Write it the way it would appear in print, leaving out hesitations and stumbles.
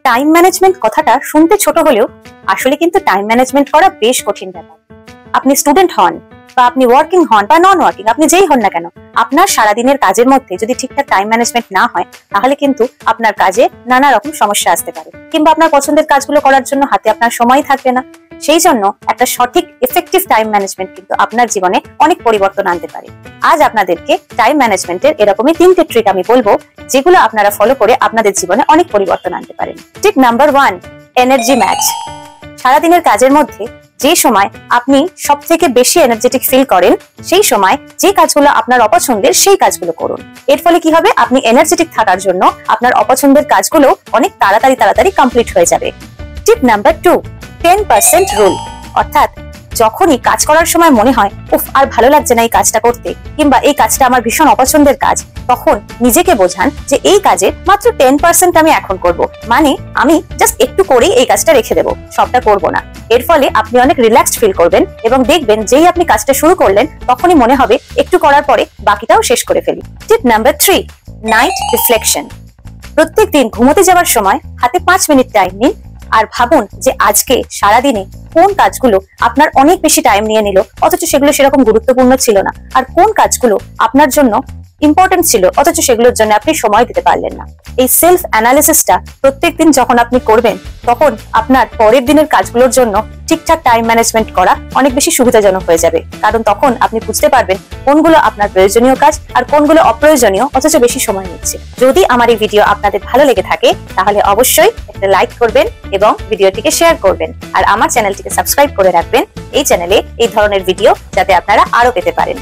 Time management কথাটা শুনতে ছোট হলেও আসলে কিন্তু টাইম ম্যানেজমেন্ট করা বেশ কঠিন ব্যাপার। আপনি স্টুডেন্ট হন বা আপনি ওয়ার্কিং হন বা নন ওয়ার্কিং, আপনি যেই হন না কেন, আপনার সারাদিনের কাজের মধ্যে যদি ঠিকঠাক টাইম ম্যানেজমেন্ট না হয় তাহলে কিন্তু আপনার কাজে নানা রকম সমস্যা আসতে পারে, কিংবা আপনার পছন্দের কাজগুলো করার জন্য হাতে আপনার সময় থাকবে না। সেই জন্য একটা সঠিক এফেক্টিভ টাইম ম্যানেজমেন্ট কিন্তু আপনার জীবনে অনেক পরিবর্তন আনতে পারে। আজ আপনাদেরকে টাইম ম্যানেজমেন্টের এরকমই 3টে ট্রিক আমি বলবো, যেগুলো আপনারা ফলো করে আপনাদের জীবনে অনেক পরিবর্তন আনতে পারেন। Trick number 1, energy match. সারাদিনের কাজের মধ্যে যে সময় আপনি সব থেকে বেশি এনার্জেটিক ফিল করেন, সেই সময় যে কাজগুলো আপনার অপছন্দের সেই কাজগুলো করুন। এর ফলে কি হবে, আপনি এনার্জেটিক থাকার জন্য আপনার অপছন্দের কাজগুলো অনেক তাড়াতাড়ি কমপ্লিট হয়ে যাবে। টিপ নাম্বার 2, 10% রুল। অর্থাৎ যখনই কাজ করার সময় মনে হয় উফ আর ভালো লাগছে না এই কাজটা করতে, কিংবা এই কাজটা আমার ভীষণ অপছন্দের কাজ, তখন নিজেকে বোঝান যে এই কাজের মাত্র 10% আমি এখন করব, মানে আমি জাস্ট একটু করেই এই কাজটা রেখে দেবো, সবটা করব না। এর ফলে আপনি অনেক রিল্যাক্সড ফিল করবেন এবং দেখবেন যেই আপনি কাজটা শুরু করলেন তখনই মনে হবে একটু করার পরে বাকিটাও শেষ করে ফেলি। টিপ নাম্বার 3, নাইট রিফ্লেকশন। প্রত্যেক দিন ঘুমোতে যাওয়ার সময় হাতে 5 মিনিট টাইম নিন আর ভাবুন যে আজকে সারাদিনে কোন কাজগুলো আপনার অনেক বেশি টাইম নিয়ে নিল অথচ সেগুলো সেরকম গুরুত্বপূর্ণ ছিল না, আর কোন কাজগুলো আপনার জন্য ইম্পর্টেন্ট ছিল অথচ সেগুলোর জন্য আপনি সময় দিতে পারলেন না। এই সেলফ অ্যানালিসিসটা প্রত্যেকদিন যখন আপনি করবেন তখন আপনার পরের দিনের কাজগুলোর জন্য ঠিকঠাক টাইম ম্যানেজমেন্ট করা অনেক বেশি সুবিধাজনক হয়ে যাবে, কারণ তখন আপনি বুঝতে পারবেন কোনগুলো আপনার প্রয়োজনীয় কাজ আর কোনগুলো অপ্রয়োজনীয় অথচ বেশি সময় নিচ্ছে। যদি আমার এই ভিডিও আপনাদের ভালো লেগে থাকে তাহলে অবশ্যই একটা লাইক করবেন এবং ভিডিওটিকে শেয়ার করবেন, আর আমার চ্যানেলটিকে সাবস্ক্রাইব করে রাখবেন এই চ্যানেলে এই ধরনের ভিডিও যাতে আপনারা আরো পেতে পারেন।